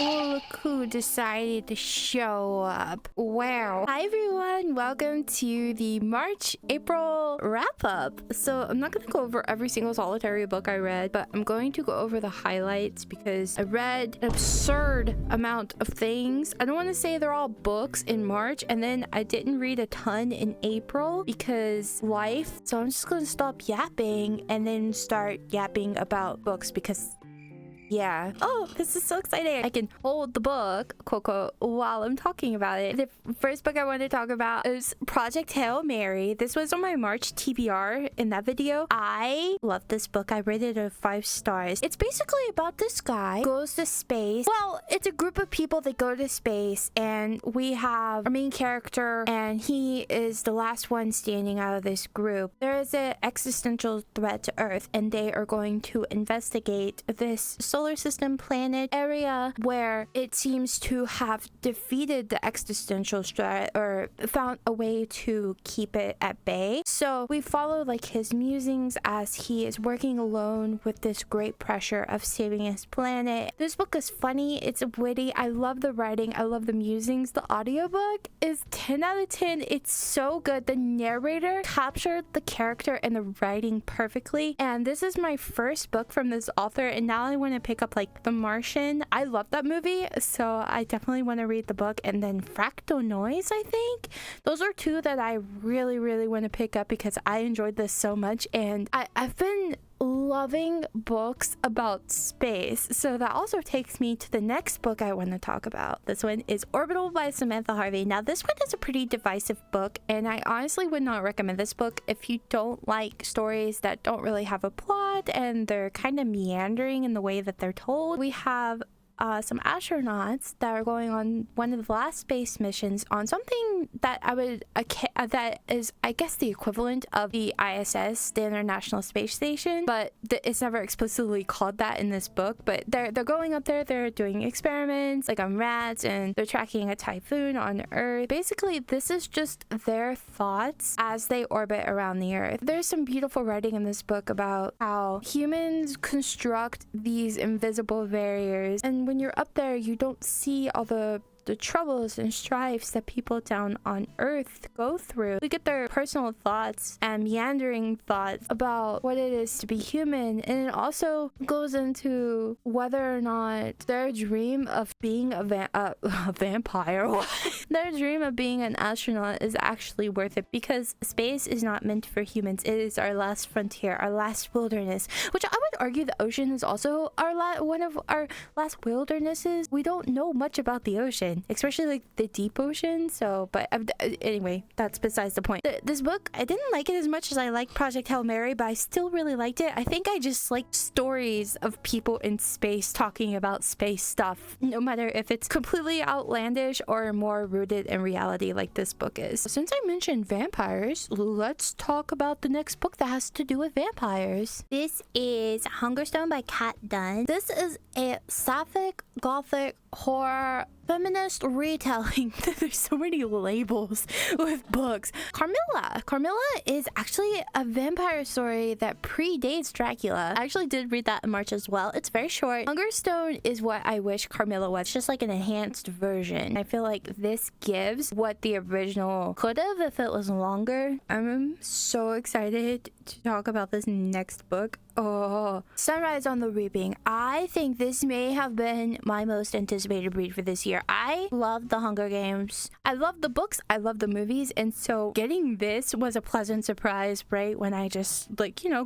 Oh, look who decided to show up. Wow. Hi everyone, welcome to the March-April wrap-up. So I'm not going to go over every single solitary book I read, but I'm going to go over the highlights because I read an absurd amount of things. I don't want to say they're all books in March, and then I didn't read a ton in April because life. So I'm just going to stop yapping and then start yapping about books because yeah. Oh, this is so exciting. I can hold the book, quote, quote, while I'm talking about it. The first book I want to talk about is Project Hail Mary. This was on my March TBR in that video. I love this book. I rated it 5 stars. It's basically about this guy goes to space. Well, it's a group of people that go to space, and we have our main character, and he is the last one standing out of this group. There is an existential threat to Earth, and they are going to investigate this solar system planet area where it seems to have defeated the existential threat or found a way to keep it at bay. So we follow like his musings as he is working alone with this great pressure of saving his planet. This book is funny, it's witty, I love the writing, I love the musings. The audiobook is 10 out of 10. It's so good. The narrator captured the character and the writing perfectly, and this is my first book from this author, and now I want to pick up like The Martian. I love that movie, so I definitely want to read the book. And then Fractal Noise, I think. Those are 2 that I really want to pick up because I enjoyed this so much, and I've been loving books about space. So that also takes me to the next book I want to talk about. This one is Orbital by Samantha Harvey. Now this one is a pretty divisive book, and I honestly would not recommend this book if you don't like stories that don't really have a plot and they're kind of meandering in the way that they're told. We have some astronauts that are going on one of the last space missions on something that that is, I guess, the equivalent of the ISS, the International Space Station, but it's never explicitly called that in this book. But they're going up there, they're doing experiments like on rats, and they're tracking a typhoon on Earth. Basically, this is just their thoughts as they orbit around the Earth. There's some beautiful writing in this book about how humans construct these invisible barriers, and when you're up there, you don't see all the troubles and strifes that people down on Earth go through. We get their personal thoughts and meandering thoughts about what it is to be human, and it also goes into whether or not their dream of being a vampire their dream of being an astronaut is actually worth it, because space is not meant for humans. It is our last frontier, our last wilderness, which I would argue the ocean is also one of our last wildernesses. We don't know much about the ocean, especially like the deep ocean. So, but anyway, that's besides the point. This book, I didn't like it as much as I liked Project Hail Mary, but I still really liked it. I think I just like stories of people in space talking about space stuff, no matter if it's completely outlandish or more rooted in reality like this book is. Since I mentioned vampires, let's talk about the next book that has to do with vampires. This is Hungerstone by Kat Dunn. This is a sapphic gothic horror feminist retelling. There's so many labels with books. Carmilla is actually a vampire story that predates Dracula. I actually did read that in March as well. It's very short. Hungerstone is what I wish Carmilla was, just like an enhanced version. I feel like this gives what the original could have if it was longer. I'm so excited to talk about this next book. Oh, Sunrise on the Reaping. I think this may have been my most anticipated read for this year. I love The Hunger Games. I love the books. I love the movies. And so getting this was a pleasant surprise, right? When I just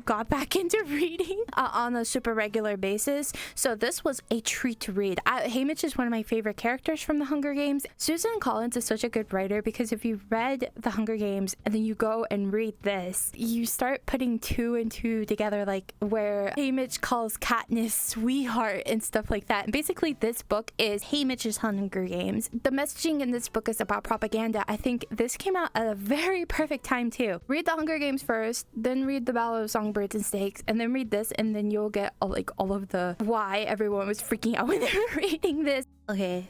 got back into reading on a super regular basis. So this was a treat to read. Haymitch is one of my favorite characters from The Hunger Games. Susan Collins is such a good writer, because if you read The Hunger Games and then you go and read this, you start putting 2 and 2 together, like where Haymitch calls Katniss sweetheart and stuff like that. And basically this book is Haymitch's Hunger Games. The messaging in this book is about propaganda. I think this came out at a very perfect time too. Read The Hunger Games first, then read The Ballad of Songbirds and Snakes, and then read this, and then you'll get all of the why everyone was freaking out when they were reading this. Okay.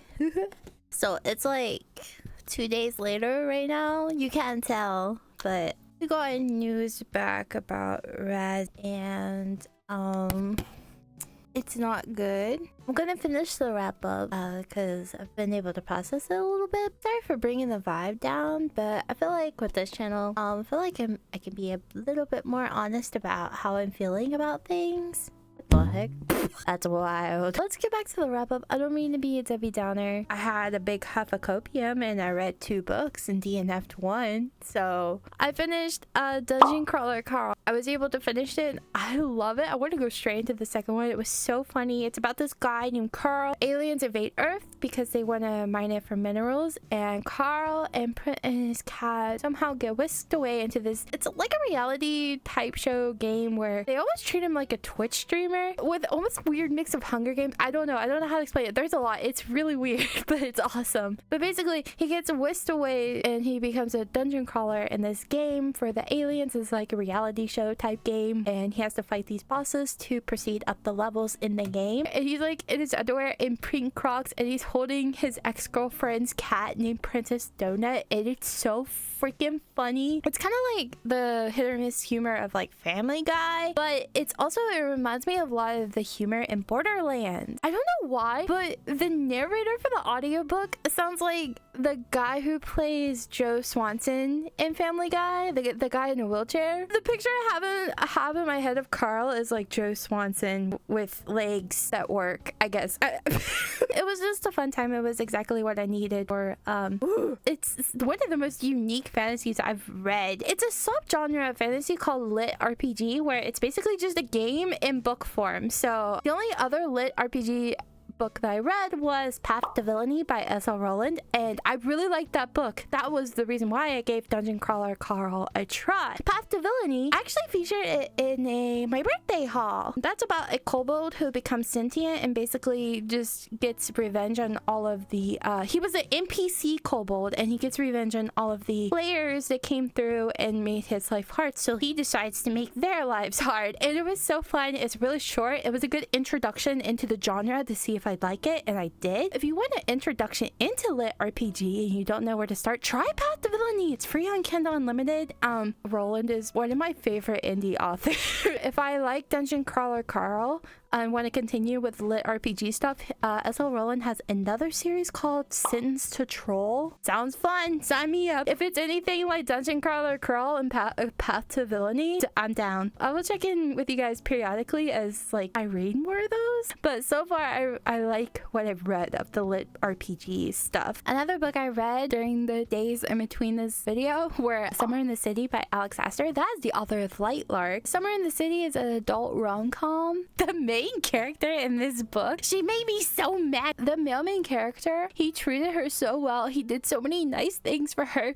So it's like 2 days later right now. You can't tell, but we got news back about Raz, and it's not good. I'm gonna finish the wrap up because I've been able to process it a little bit. Sorry for bringing the vibe down, but I feel like with this channel, I feel like I can be a little bit more honest about how I'm feeling about things. What the heck? That's wild. Let's get back to the wrap up. I don't mean to be a Debbie Downer. I had a big huff of copium and I read 2 books and DNF'd 1. So I finished Dungeon Crawler Carl. I was able to finish it. I love it. I want to go straight into the second one. It was so funny. It's about this guy named Carl. Aliens invade Earth because they want to mine it for minerals, and Carl and his cat somehow get whisked away into this. It's like a reality type show game where they always treat him like a Twitch streamer with almost weird mix of Hunger Games. I don't know how to explain it. There's a lot. It's really weird, but it's awesome. But basically, he gets whisked away and he becomes a dungeon crawler in this game for the aliens. It's like a reality show type game, and he has to fight these bosses to proceed up the levels in the game. And he's like in his underwear in pink Crocs, and he's holding his ex-girlfriend's cat named Princess Donut, and it's so freaking funny. It's kind of like the hit or miss humor of like Family Guy, but it reminds me of a lot of the humor in Borderlands. I don't know why, but the narrator for the audiobook sounds like the guy who plays Joe Swanson in Family Guy, the guy in a wheelchair. The picture I have in my head of Carl is like Joe Swanson with legs that work, I guess. It was just a fun time. It was exactly what I needed for it's one of the most unique fantasies I've read. It's a subgenre of fantasy called lit RPG, where it's basically just a game in book form. So the only other lit RPG book that I read was Path to Villainy by S.L. Rowland, and I really liked that book. That was the reason why I gave Dungeon Crawler Carl a try. Path to Villainy actually featured it in my birthday haul. That's about a kobold who becomes sentient and basically just gets revenge on all of the he was an NPC kobold, and he gets revenge on all of the players that came through and made his life hard, so he decides to make their lives hard. And it was so fun. It's really short. It was a good introduction into the genre to see if I'd like it, and I did. If you want an introduction into lit RPG and you don't know where to start, try Path to Villainy. It's free on Kindle Unlimited. Rowland is one of my favorite indie authors. If I like Dungeon Crawler Carl and want to continue with lit RPG stuff, S.L. Rowland has another series called Sentence to Troll. Sounds fun. Sign me up. If it's anything like Dungeon Crawler Carl and Path to Villainy, I'm down. I will check in with you guys periodically as like I read more of those. But so far, I like what I've read of the lit RPG stuff. Another book I read during the days in between this video were Summer in the City by Alex Astor. That is the author of Lightlark. Summer in the City is an adult rom-com. The main character in this book, she made me so mad. The male main character, he treated her so well. He did so many nice things for her.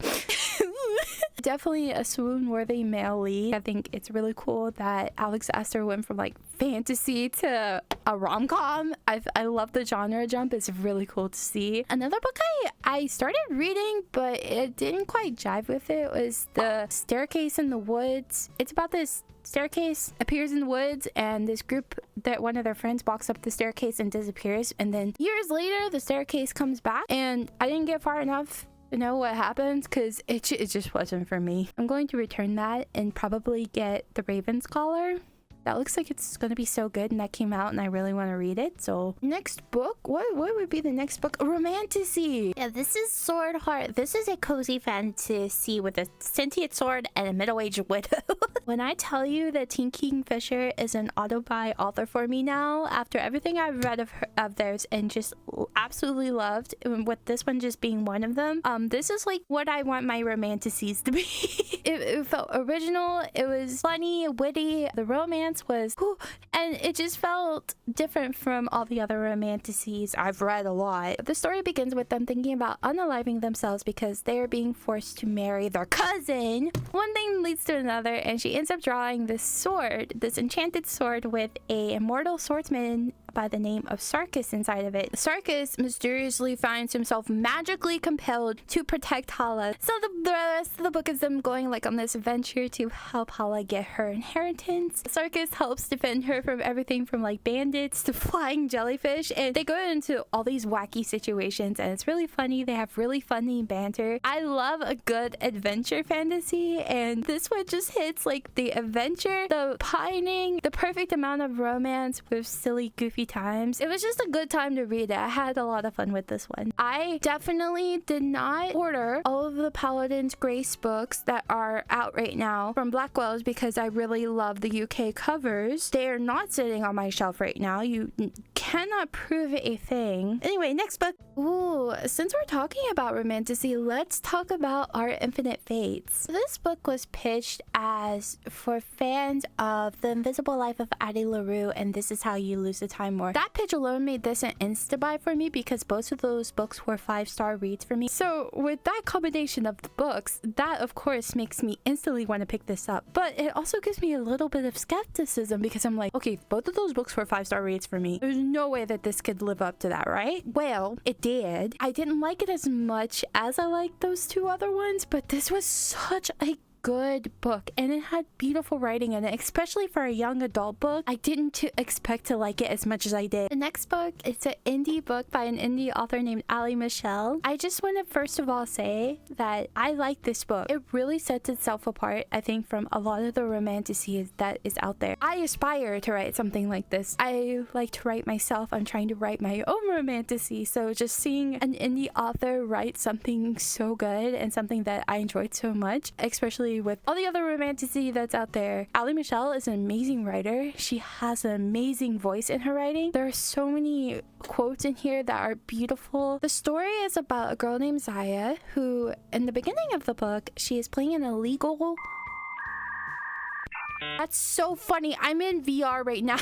Definitely a swoon-worthy male lead. I think it's really cool that Alex Astor went from like fantasy to a rom-com. I love the genre jump. It's really cool to see. Another book I started reading, but it didn't quite jive with it, was The Staircase in the Woods. It's about this staircase appears in the woods, and this group that one of their friends walks up the staircase and disappears, and then years later the staircase comes back, and I didn't get far enough to know what happens because it just wasn't for me. I'm going to return that and probably get The Raven's Caller. That looks like it's going to be so good, and that came out and I really want to read it. So next book, what would be the next book? Romantasy. Yeah, this is Sword Heart. This is a cozy fantasy with a sentient sword and a middle-aged widow. When I tell you that Teen Kingfisher is an auto-buy author for me now, after everything I've read of theirs and just absolutely loved, with this one just being one of them, this is like what I want my romantasies to be. It felt original. It was funny, witty. The romance was and it just felt different from all the other romantasies I've read a lot. The story begins with them thinking about unaliving themselves because they are being forced to marry their cousin. One thing leads to another, and she ends up drawing this sword, this enchanted sword with a immortal swordsman by the name of Sarkis inside of it. Sarkis mysteriously finds himself magically compelled to protect Hala. So the rest of the book is them going like on this adventure to help Hala get her inheritance. Sarkis helps defend her from everything from like bandits to flying jellyfish, and they go into all these wacky situations, and it's really funny. They have really funny banter. I love a good adventure fantasy, and this one just hits like the adventure, the pining, the perfect amount of romance with silly goofy times. It was just a good time to read it. I had a lot of fun with this one. I definitely did not order all of the Paladin's Grace books that are out right now from Blackwell's because I really love the UK covers. They are not sitting on my shelf right now. You cannot prove a thing. Anyway, next book. Ooh, since we're talking about romantasy, let's talk about Our Infinite Fates. This book was pitched as for fans of The Invisible Life of Addie LaRue and This Is How You Lose the Time War. That pitch alone made this an insta-buy for me because both of those books were 5-star reads for me. So with that combination of the books, that of course makes me instantly want to pick this up. But it also gives me a little bit of skepticism because I'm like, okay, both of those books were 5-star reads for me. There's no way that this could live up to that, right? Well, it did. I didn't like it as much as I liked those two other ones, but this was such a good book and it had beautiful writing in it, especially for a young adult book. I didn't expect to like it as much as I did. The next book, it's an indie book by an indie author named Ali Michelle. I just want to first of all say that I like this book. It really sets itself apart, I think, from a lot of the romantasy that is out there. I aspire to write something like this. I like to write myself. I'm trying to write my own romantasy, so just seeing an indie author write something so good and something that I enjoyed so much, especially with all the other romantasy that's out there. Ali Michelle is an amazing writer. She has an amazing voice in her writing. There are so many quotes in here that are beautiful. The story is about a girl named Zaya who, in the beginning of the book, she is playing an illegal... That's so funny. I'm in VR right now.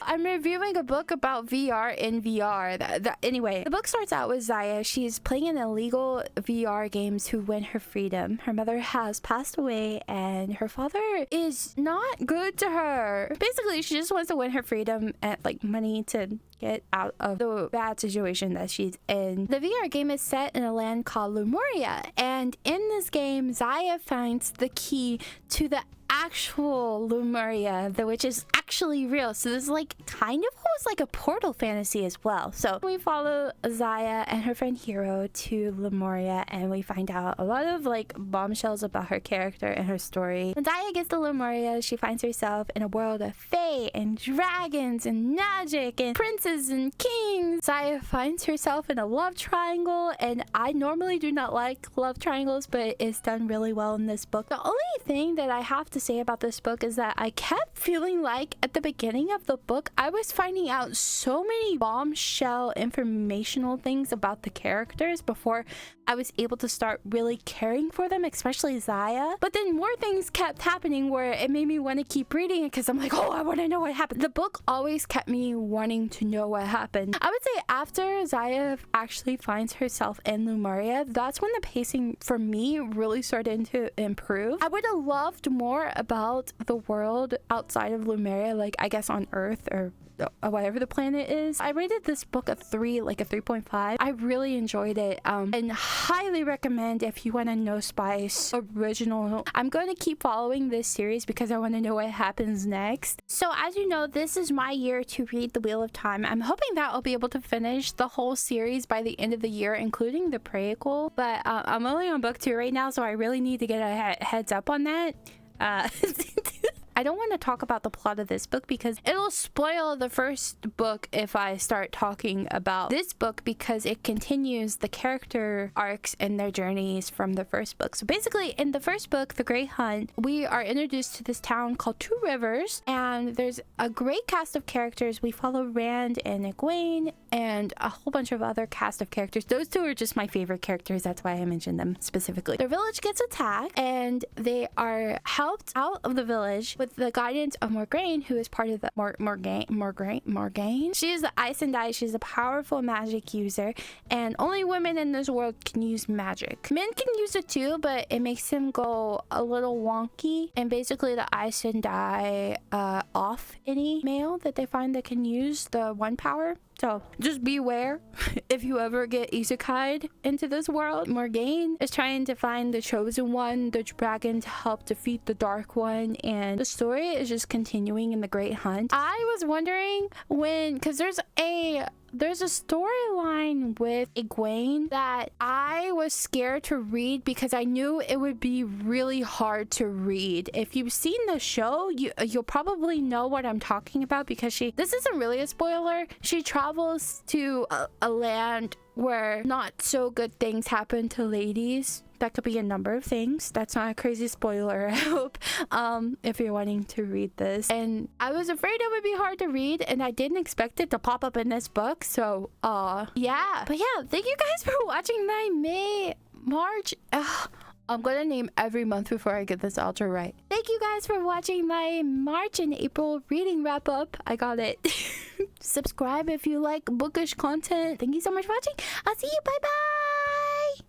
I'm reviewing a book about VR in VR. Anyway, the book starts out with Zaya. She's playing an illegal VR game to win her freedom. Her mother has passed away and her father is not good to her. Basically, she just wants to win her freedom and like money to get out of the bad situation that she's in. The VR game is set in a land called Lemuria, and in this game, Zaya finds the key to the actual Lemuria, which is actually real. So this is like kind of almost like a Portal fantasy as well. So we follow Zaya and her friend Hiro to Lemuria, and we find out a lot of like bombshells about her character and her story. When Zaya gets to Lemuria, she finds herself in a world of fae and dragons and magic and princes and kings. Zaya finds herself in a love triangle, and I normally do not like love triangles, but it's done really well in this book. The only thing that I have to say about this book is that I kept feeling like at the beginning of the book I was finding out so many bombshell informational things about the characters before I was able to start really caring for them, especially Zaya. But then more things kept happening where it made me want to keep reading it because I'm like, oh, I want to know what happened. The book always kept me wanting to know what happened. I would say after Zaya actually finds herself in Lemuria, that's when the pacing for me really started to improve. I would have loved more about the world outside of Lemuria, like I guess on Earth or whatever the planet is. I rated this book a 3, like a 3.5. I really enjoyed it and highly recommend if you want a No Spice original. I'm going to keep following this series because I want to know what happens next. So as you know, this is my year to read The Wheel of Time. I'm hoping that I'll be able to finish the whole series by the end of the year, including the prequel, but I'm only on book 2 right now, so I really need to get a heads up on that. I don't want to talk about the plot of this book because it'll spoil the first book if I start talking about this book, because it continues the character arcs and their journeys from the first book. So basically in the first book, The Great Hunt, we are introduced to this town called Two Rivers, and there's a great cast of characters. We follow Rand and Egwene and a whole bunch of other cast of characters. Those two are just my favorite characters. That's why I mentioned them specifically. Their village gets attacked, and they are helped out of the village with the guidance of Morgaine, who is part of the Morgaine. She is the Aes Sedai. She's a powerful magic user, and only women in this world can use magic. Men can use it too, but it makes them go a little wonky, and basically the Aes Sedai off any male that they find that can use the one power. So just beware if you ever get isekai'd into this world. Morgaine is trying to find the chosen one, the dragon, to help defeat the dark one, and the story is just continuing in the Great Hunt. I was wondering because there's a storyline with Egwene that I was scared to read because I knew it would be really hard to read. If you've seen the show, you'll probably know what I'm talking about, because this isn't really a spoiler. She travels to a land where not so good things happen to ladies. That could be a number of things. That's not a crazy spoiler, I hope, if you're wanting to read this. And I was afraid it would be hard to read, and I didn't expect it to pop up in this book. So, yeah. But yeah, thank you guys for watching my March. I'm gonna name every month before I get this outro right. Thank you guys for watching my March and April reading wrap up. I got it. Subscribe if you like bookish content. Thank you so much for watching. I'll see you. Bye bye.